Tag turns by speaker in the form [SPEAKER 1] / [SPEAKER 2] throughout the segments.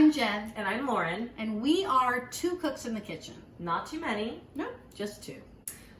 [SPEAKER 1] I'm Jen.
[SPEAKER 2] And I'm Lauren.
[SPEAKER 1] And we are two cooks in the kitchen.
[SPEAKER 2] Not too many.
[SPEAKER 1] No, just two.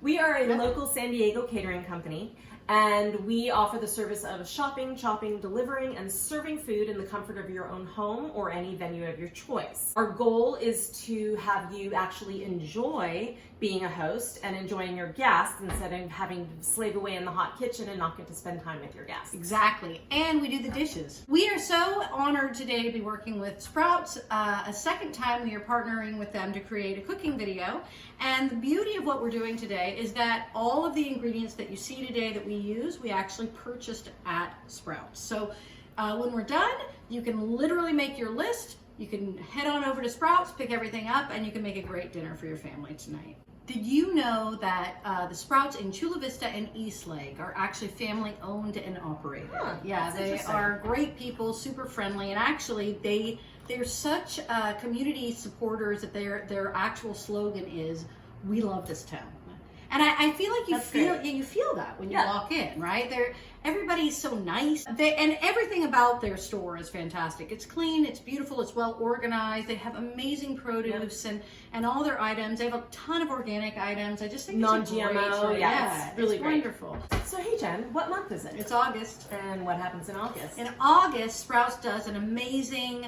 [SPEAKER 2] We are a local San Diego catering company, and we offer the service of shopping, chopping, delivering, and serving food in the comfort of your own home or any venue of your choice. Our goal is to have you actually enjoy being a host and enjoying your guests instead of having to slave away in the hot kitchen and not get to spend time with your guests.
[SPEAKER 1] Exactly. And we do the dishes. We are so honored today to be working with Sprouts. A second time we are partnering with them to create a cooking video. And the beauty of what we're doing today is that all of the ingredients that you see today that we use, we actually purchased at Sprouts. So when we're done, you can literally make your list. You can head on over to Sprouts, pick everything up, and you can make a great dinner for your family tonight. Did you know that the Sprouts in Chula Vista and Eastlake are actually family owned and operated? Yeah, they are great people, super friendly, and actually they're such community supporters that their actual slogan is, "We love this town." And I feel like you feel that when you walk in, right? Everybody's so nice. And everything about their store is fantastic. It's clean, it's beautiful, it's well organized. They have amazing produce and all their items. They have a ton of organic items. I just think
[SPEAKER 2] non-GMO.
[SPEAKER 1] It's
[SPEAKER 2] really great.
[SPEAKER 1] Wonderful.
[SPEAKER 2] So hey Jen, what month is it?
[SPEAKER 1] It's August.
[SPEAKER 2] And what happens in August?
[SPEAKER 1] In August, Sprouts does an amazing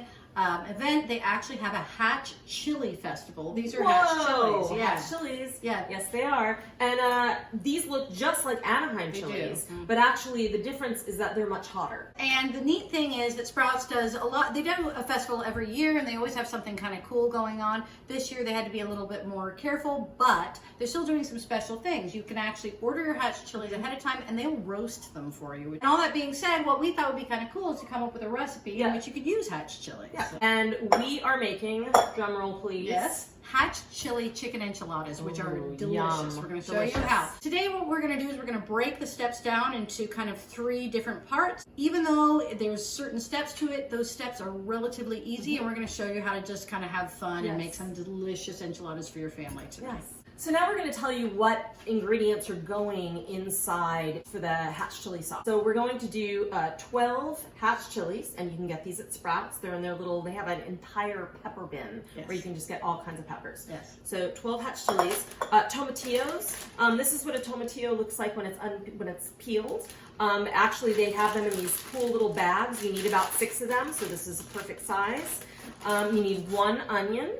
[SPEAKER 1] event. They actually have a Hatch Chili Festival. These are Hatch chilies. Yeah.
[SPEAKER 2] Hatch chilies.
[SPEAKER 1] Yeah.
[SPEAKER 2] Yes, they are. And these look just like Anaheim chilies, but actually the difference is that they're much hotter.
[SPEAKER 1] And the neat thing is that Sprouts does a lot. They do a festival every year, and they always have something kind of cool going on. This year they had to be a little bit more careful, but they're still doing some special things. You can actually order your Hatch chilies ahead of time, and they'll roast them for you. And all that being said, what we thought would be kind of cool is to come up with a recipe in which you could use Hatch chilies.
[SPEAKER 2] Yeah. And we are making, drum roll please.
[SPEAKER 1] Yes. Hatch chili chicken enchiladas, which are delicious.
[SPEAKER 2] Yum.
[SPEAKER 1] We're going to show you how. Today what we're going to do is we're going to break the steps down into kind of 3 different parts. Even though there's certain steps to it, those steps are relatively easy, and we're going to show you how to just kind of have fun and make some delicious enchiladas for your family tonight.
[SPEAKER 2] Yes. So now we're going to tell you what ingredients are going inside for the Hatch chili sauce. So we're going to do 12 Hatch chilies, and you can get these at Sprouts. They're in their little, they have an entire pepper bin where you can just get all kinds of peppers.
[SPEAKER 1] Yes.
[SPEAKER 2] So 12 Hatch chilies. Tomatillos. This is what a tomatillo looks like when it's peeled. Actually, they have them in these cool little bags. You need about 6 of them, so this is a perfect size. You need 1 onion,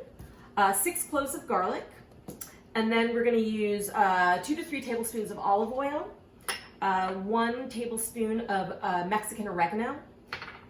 [SPEAKER 2] 6 cloves of garlic, and then we're going to use 2 to 3 tablespoons of olive oil, 1 tablespoon of Mexican oregano,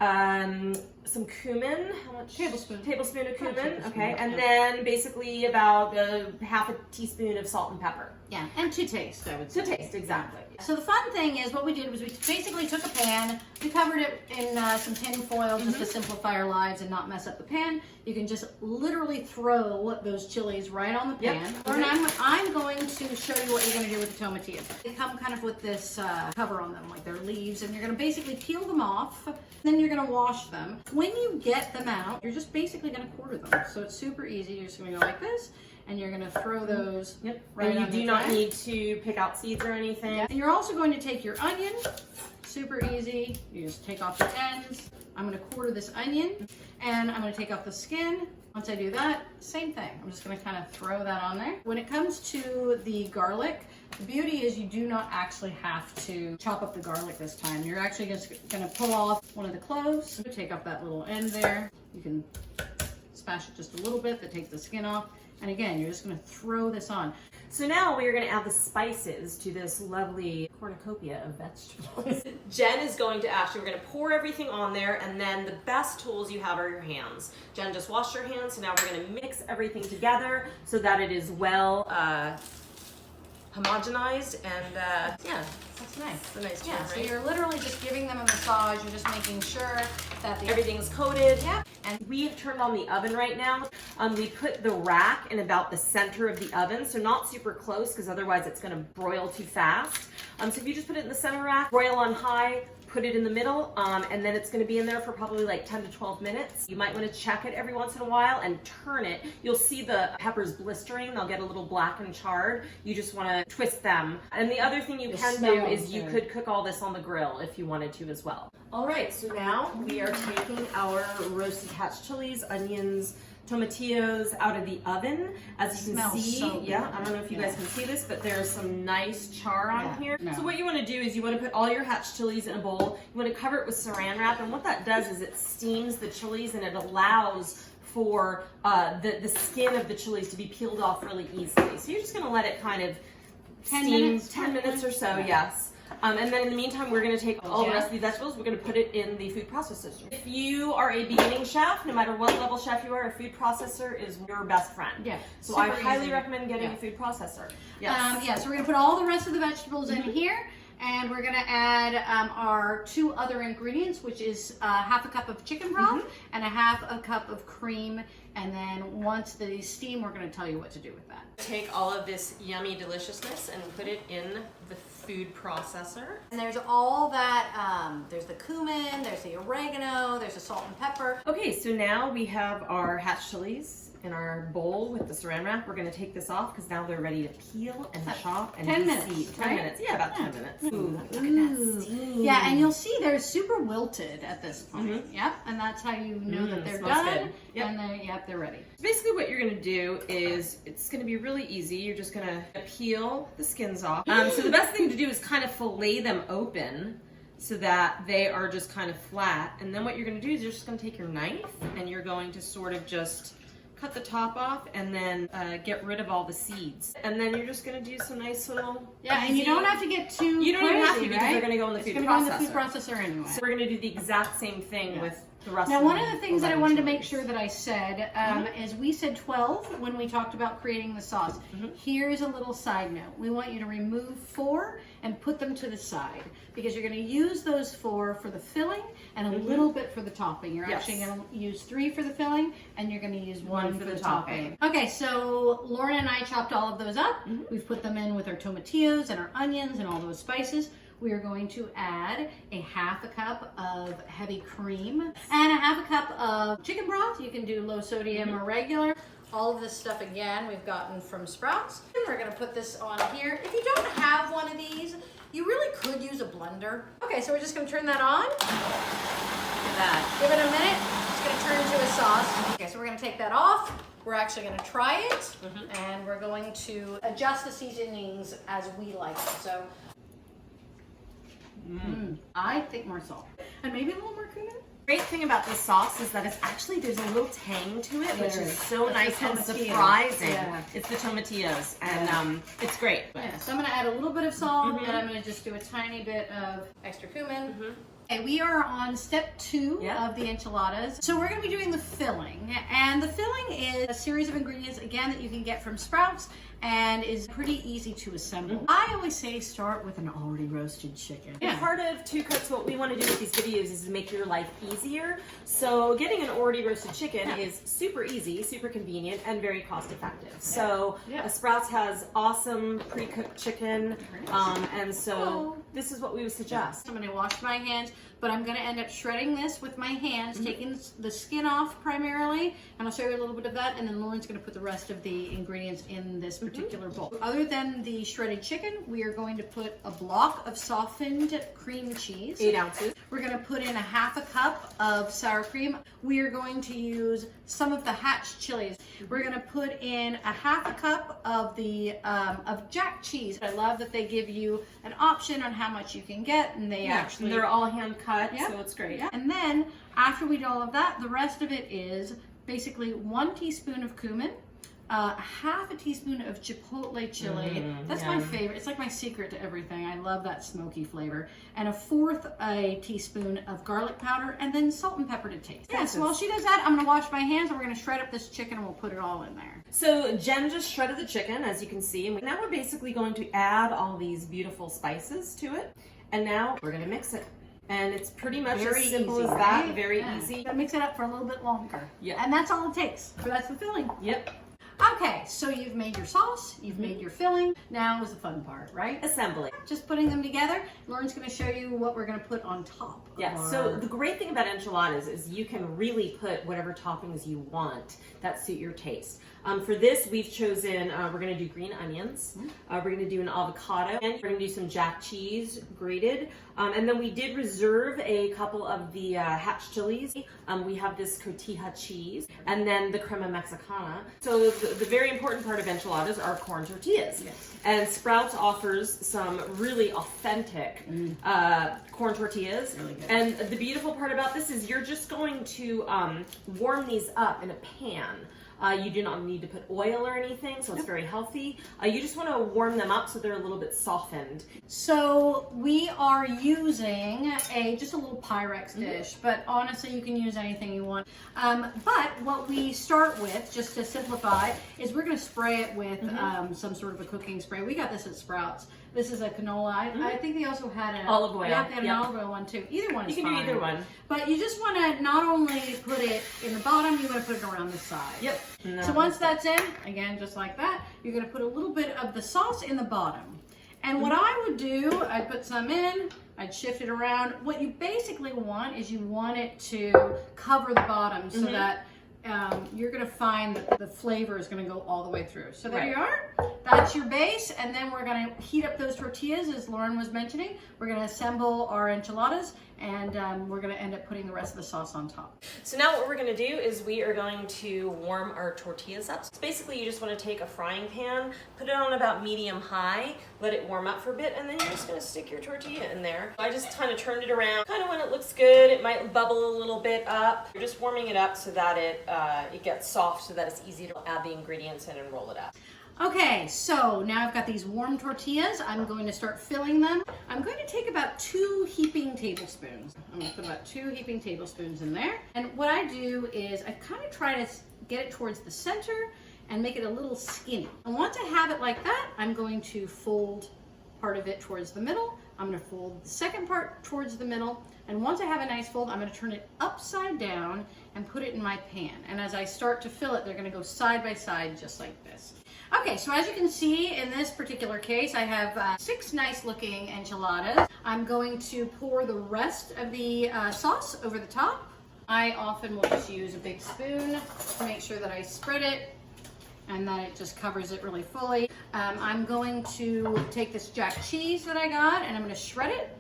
[SPEAKER 2] some cumin. How much? Tablespoon of cumin. Okay, and then basically about half a teaspoon of salt and pepper.
[SPEAKER 1] Yeah, and to taste, I would say.
[SPEAKER 2] To taste, exactly.
[SPEAKER 1] So the fun thing is what we did was we basically took a pan, we covered it in some tin foil just to simplify our lives and not mess up the pan. You can just literally throw those chilies right on the pan. I'm going to show you what you're going to do with the tomatillos. They come kind of with this cover on them, like they're leaves, and you're going to basically peel them off. Then you're going to wash them. When you get them out, you're just basically going to quarter them. So it's super easy. You're just going to go like this, and you're going to throw those right on.
[SPEAKER 2] And you do not need to pick out seeds or anything.
[SPEAKER 1] And you're also going to take your onion. Super easy. You just take off the ends. I'm going to quarter this onion, and I'm going to take off the skin. Once I do that, same thing. I'm just going to kind of throw that on there. When it comes to the garlic, the beauty is you do not actually have to chop up the garlic this time. You're actually just going to pull off one of the cloves, take off that little end there. You can smash it just a little bit to take the skin off. And again, you're just going to throw this on.
[SPEAKER 2] So now we are going to add the spices to this lovely cornucopia of vegetables. Jen is going to we're going to pour everything on there, and then the best tools you have are your hands. Jen just washed her hands, so now we're going to mix everything together so that it is well homogenized, and
[SPEAKER 1] That's nice.
[SPEAKER 2] it's a nice
[SPEAKER 1] Yeah,
[SPEAKER 2] term,
[SPEAKER 1] so
[SPEAKER 2] right?
[SPEAKER 1] you're literally just giving them a massage. You're just making sure that
[SPEAKER 2] Everything's coated.
[SPEAKER 1] Yeah.
[SPEAKER 2] And we have turned on the oven right now. We put the rack in about the center of the oven, so not super close because otherwise it's going to broil too fast. So if you just put it in the center rack, broil on high, put it in the middle, and then it's going to be in there for probably like 10 to 12 minutes. You might want to check it every once in a while and turn it. You'll see the peppers blistering. They'll get a little black and charred. You just want to twist them. And the other thing you can do is you could cook all this on the grill if you wanted to as well. All right, so now we are taking our roasted hatch chilies, onions, tomatillos out of the oven. As you can see,
[SPEAKER 1] so
[SPEAKER 2] yeah, I don't know if you guys can see this, but there's some nice char on here. So what you want to do is you want to put all your hatch chilies in a bowl. You want to cover it with saran wrap, and what that does is it steams the chilies and it allows for the skin of the chilies to be peeled off really easily. So you're just going to let it kind of 10 minutes or so, yes. And then in the meantime, we're going to take all the rest of the vegetables, we're going to put it in the food processor. If you are a beginning chef, no matter what level chef you are, a food processor is your best friend.
[SPEAKER 1] Yeah.
[SPEAKER 2] So I highly recommend getting a food processor.
[SPEAKER 1] Yes. So we're going to put all the rest of the vegetables in here. And we're going to add our 2 other ingredients, which is half a cup of chicken broth and a half a cup of cream. And then once they steam, we're going to tell you what to do with that.
[SPEAKER 2] Take all of this yummy deliciousness and put it in the food processor.
[SPEAKER 1] And there's all that, there's the cumin, there's the oregano, there's the salt and pepper.
[SPEAKER 2] Okay, so now we have our hatch chilies in our bowl with the saran wrap. We're going to take this off because now they're ready to peel and chop and
[SPEAKER 1] 10 minutes,
[SPEAKER 2] seed. 10
[SPEAKER 1] right?
[SPEAKER 2] minutes, yeah, about 10 minutes. Ooh, look at that steam.
[SPEAKER 1] Yeah, and you'll see they're super wilted at this point. Yep, and that's how you know that they're done.
[SPEAKER 2] Good. Yep.
[SPEAKER 1] And they're ready.
[SPEAKER 2] Basically what you're going to do is, it's going to be really easy. You're just going to peel the skins off. So the best thing to do is kind of fillet them open so that they are just kind of flat. And then what you're going to do is you're just going to take your knife and you're going to sort of just cut the top off and then get rid of all the seeds. And then you're just going to do some nice little
[SPEAKER 1] and you don't have to get too
[SPEAKER 2] You don't
[SPEAKER 1] crazy,
[SPEAKER 2] even have to because
[SPEAKER 1] right?
[SPEAKER 2] they're going to go in the food processor.
[SPEAKER 1] It's going to go in the food processor anyway.
[SPEAKER 2] So we're going to do the exact same thing with the rest
[SPEAKER 1] Now,
[SPEAKER 2] of
[SPEAKER 1] one of the things that I wanted to make
[SPEAKER 2] chilies.
[SPEAKER 1] sure that I said is we said 12 when we talked about creating the sauce. Here's a little side note. We want you to remove 4 and put them to the side because you're going to use those 4 for the filling and a little bit for the topping. You're actually going to use 3 for the filling and you're going to use 1 for the topping. Okay, so Lauren and I chopped all of those up. We've put them in with our tomatillos and our onions and all those spices. We are going to add a half a cup of heavy cream and a half a cup of chicken broth. You can do low sodium or regular. All of this stuff, again, we've gotten from Sprouts. And we're going to put this on here. If you don't have one of these, you really could use a blender. Okay, so we're just going to turn that on. Look at that. Give it a minute. It's going to turn into a sauce. Okay, so we're going to take that off. We're actually going to try it. And we're going to adjust the seasonings as we like it. So I think more salt. And maybe a little more cumin.
[SPEAKER 2] Great thing about this sauce is that it's actually, there's a little tang to it, which is so nice and surprising.
[SPEAKER 1] Yeah.
[SPEAKER 2] It's the tomatillos, and it's great.
[SPEAKER 1] Yeah, so I'm going to add a little bit of salt, and I'm going to just do a tiny bit of extra cumin. Okay, we are on step 2 of the enchiladas. So we're going to be doing the filling, and the filling is a series of ingredients, again, that you can get from Sprouts, and is pretty easy to assemble. I always say start with an already roasted chicken.
[SPEAKER 2] And part of Two Cooks, what we want to do with these videos is to make your life easier. So getting an already roasted chicken is super easy, super convenient, and very cost effective. So Sprouts has awesome pre-cooked chicken, and so this is what we would suggest.
[SPEAKER 1] I'm going to wash my hands, but I'm going to end up shredding this with my hands, taking the skin off primarily, and I'll show you a little bit of that, and then Lauren's going to put the rest of the ingredients in this particular bowl. Other than the shredded chicken, we are going to put a block of softened cream cheese.
[SPEAKER 2] 8 ounces.
[SPEAKER 1] We're going to put in a half a cup of sour cream. We are going to use some of the hatch chilies. We're going to put in a half a cup of the of jack cheese. I love that they give you an option on how much you can get, and they actually
[SPEAKER 2] they're all hand cut, so it's great.
[SPEAKER 1] And then after we do all of that, the rest of it is basically 1 teaspoon of cumin, half a teaspoon of chipotle chili. That's my favorite. It's like my secret to everything. I love that smoky flavor. And a 1/4 teaspoon of garlic powder, and then salt and pepper to taste. So while she does that, I'm going to wash my hands, and we're going to shred up this chicken, and we'll put it all in there.
[SPEAKER 2] So Jen just shredded the chicken, as you can see. And now we're basically going to add all these beautiful spices to it. And now we're going to mix it. And it's pretty much as simple as that. Very easy.
[SPEAKER 1] Gotta mix it up for a little bit longer.
[SPEAKER 2] Yeah.
[SPEAKER 1] And that's all it takes. So that's the filling.
[SPEAKER 2] Yep.
[SPEAKER 1] Okay, so you've made your sauce, you've made your filling. Now is the fun part, right?
[SPEAKER 2] Assembly.
[SPEAKER 1] Just putting them together. Lauren's going to show you what we're going to put on top.
[SPEAKER 2] Yeah, so the great thing about enchiladas is you can really put whatever toppings you want that suit your taste. For this, we've chosen, we're going to do green onions, we're going to do an avocado, and we're going to do some jack cheese grated, and then we did reserve a couple of the hatch chilies. We have this cotija cheese, and then the crema mexicana. So the very important part of enchiladas are corn tortillas.
[SPEAKER 1] Yes.
[SPEAKER 2] And Sprouts offers some really authentic corn tortillas.
[SPEAKER 1] Really good.
[SPEAKER 2] And the beautiful part about this is you're just going to warm these up in a pan. You do not need to put oil or anything, so it's very healthy. You just want to warm them up so they're a little bit softened.
[SPEAKER 1] So we are using just a little Pyrex dish, but honestly you can use anything you want. But what we start with, just to simplify, is we're going to spray it with some sort of a cooking spray. We got this at Sprouts. This is a canola. I think they also had an
[SPEAKER 2] olive oil.
[SPEAKER 1] Yeah, they had an olive oil one too. Either one is fine.
[SPEAKER 2] You can do either one.
[SPEAKER 1] But you just want to not only put it in the bottom, you want to put it around the side.
[SPEAKER 2] Yep.
[SPEAKER 1] So once that's in, again, just like that, you're going to put a little bit of the sauce in the bottom. And what I would do, I'd put some in, I'd shift it around. What you basically want is you want it to cover the bottom so that you're going to find that the flavor is going to go all the way through. So there you are. That's your base. And then we're going to heat up those tortillas, as Lauren was mentioning. We're going to assemble our enchiladas, and we're going to end up putting the rest of the sauce on top.
[SPEAKER 2] So now what we're going to do is we are going to warm our tortillas up. So basically you just want to take a frying pan, put it on about medium high, let it warm up for a bit, and then you're just going to stick your tortilla in there. I just kind of turned it around. Kind of when it looks good, it might bubble a little bit up. You're just warming it up so that it gets soft, so that it's easy to add the ingredients in and roll it up.
[SPEAKER 1] Okay, so now I've got these warm tortillas. I'm going to start filling them. I'm going to take about 2 heaping tablespoons. I'm going to put about 2 heaping tablespoons in there. And what I do is I kind of try to get it towards the center and make it a little skinny. And once I have it like that, I'm going to fold part of it towards the middle. I'm going to fold the second part towards the middle. And once I have a nice fold, I'm going to turn it upside down and put it in my pan. And as I start to fill it, they're going to go side by side just like this. Okay, so as you can see in this particular case, I have 6 nice looking enchiladas. I'm going to pour the rest of the sauce over the top. I often will just use a big spoon to make sure that I spread it and that it just covers it really fully. I'm going to take this jack cheese that I got and I'm going to shred it.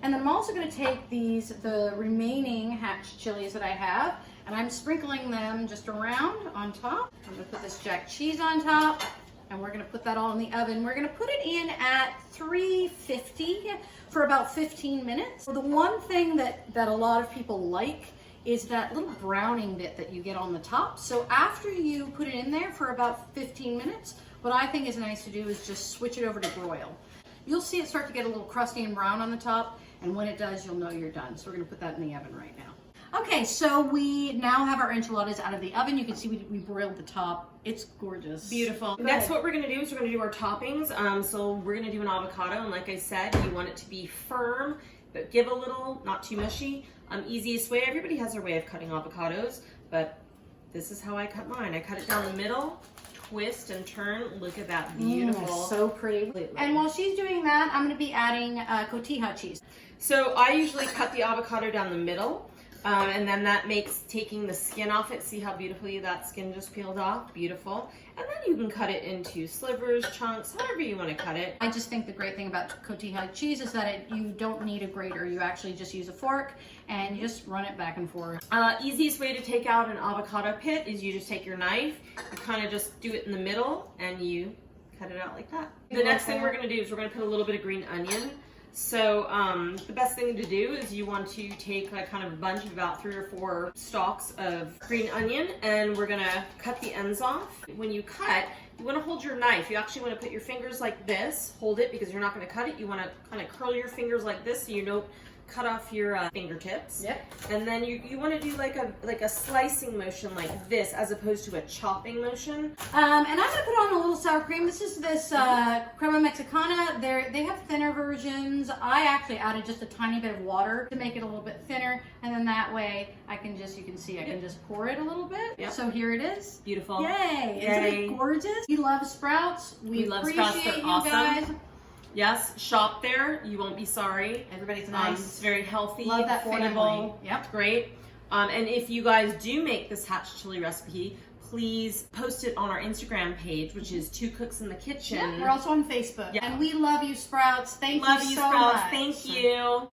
[SPEAKER 1] And then I'm also going to take the remaining hatch chilies that I have, and I'm sprinkling them just around on top. I'm going to put this jack cheese on top, and we're going to put that all in the oven. We're going to put it in at 350 for about 15 minutes. The one thing that a lot of people like is that little browning bit that you get on the top. So after you put it in there for about 15 minutes, what I think is nice to do is just switch it over to broil. You'll see it start to get a little crusty and brown on the top, and when it does, you'll know you're done. So we're gonna put that in the oven right now. Okay, so we now have our enchiladas out of the oven. You can see we broiled the top. It's gorgeous.
[SPEAKER 2] Beautiful. Next, what we're gonna do is we're gonna do our toppings. So we're gonna do an avocado, and like I said, you want it to be firm, but give a little, not too mushy. Easiest way, everybody has their way of cutting avocados, but this is how I cut mine. I cut it down the middle, twist and turn. Look at that, beautiful.
[SPEAKER 1] So pretty. And while she's doing that, I'm going to be adding cotija cheese.
[SPEAKER 2] So I usually cut the avocado down the middle, and then that makes taking the skin off it. See how beautifully that skin just peeled off? Beautiful. And then you can cut it into slivers, chunks, however you want to cut it.
[SPEAKER 1] I just think the great thing about cotija cheese is that you don't need a grater. You actually just use a fork and you just run it back and forth.
[SPEAKER 2] Easiest way to take out an avocado pit is you just take your knife, you kind of just do it in the middle, and you cut it out like that. The next thing we're going to do is we're going to put a little bit of green onion. So the best thing to do is you want to take a kind of a bunch of about 3 or 4 stalks of green onion, and we're gonna cut the ends off. When you cut, you want to hold your knife. You actually want to put your fingers like this, hold it because you're not going to cut it. You want to kind of curl your fingers like this so you don't cut off your fingertips.
[SPEAKER 1] Yep.
[SPEAKER 2] And then you want to do like a slicing motion like this, as opposed to a chopping motion.
[SPEAKER 1] And I'm gonna put on a little sour cream. This is this crema mexicana. They have thinner versions. I actually added just a tiny bit of water to make it a little bit thinner, and then that way I can just, you can see, I can just pour it a little bit.
[SPEAKER 2] Yep.
[SPEAKER 1] So here it is.
[SPEAKER 2] Beautiful.
[SPEAKER 1] Yay!
[SPEAKER 2] Yay.
[SPEAKER 1] Isn't it gorgeous? We love Sprouts. We
[SPEAKER 2] love
[SPEAKER 1] appreciate
[SPEAKER 2] Sprouts. They're
[SPEAKER 1] you
[SPEAKER 2] awesome.
[SPEAKER 1] guys.
[SPEAKER 2] Yes, shop there. You won't be sorry.
[SPEAKER 1] Everybody's nice.
[SPEAKER 2] It's very healthy,
[SPEAKER 1] Love that
[SPEAKER 2] affordable.
[SPEAKER 1] family. Yep.
[SPEAKER 2] Great. And if you guys do make this hatch chili recipe, please post it on our Instagram page, which is Two Cooks in the Kitchen.
[SPEAKER 1] Yep. We're also on Facebook.
[SPEAKER 2] Yep.
[SPEAKER 1] And we love you, Sprouts. Thank
[SPEAKER 2] Love
[SPEAKER 1] you
[SPEAKER 2] you,
[SPEAKER 1] so
[SPEAKER 2] Sprouts.
[SPEAKER 1] much.
[SPEAKER 2] Thank you.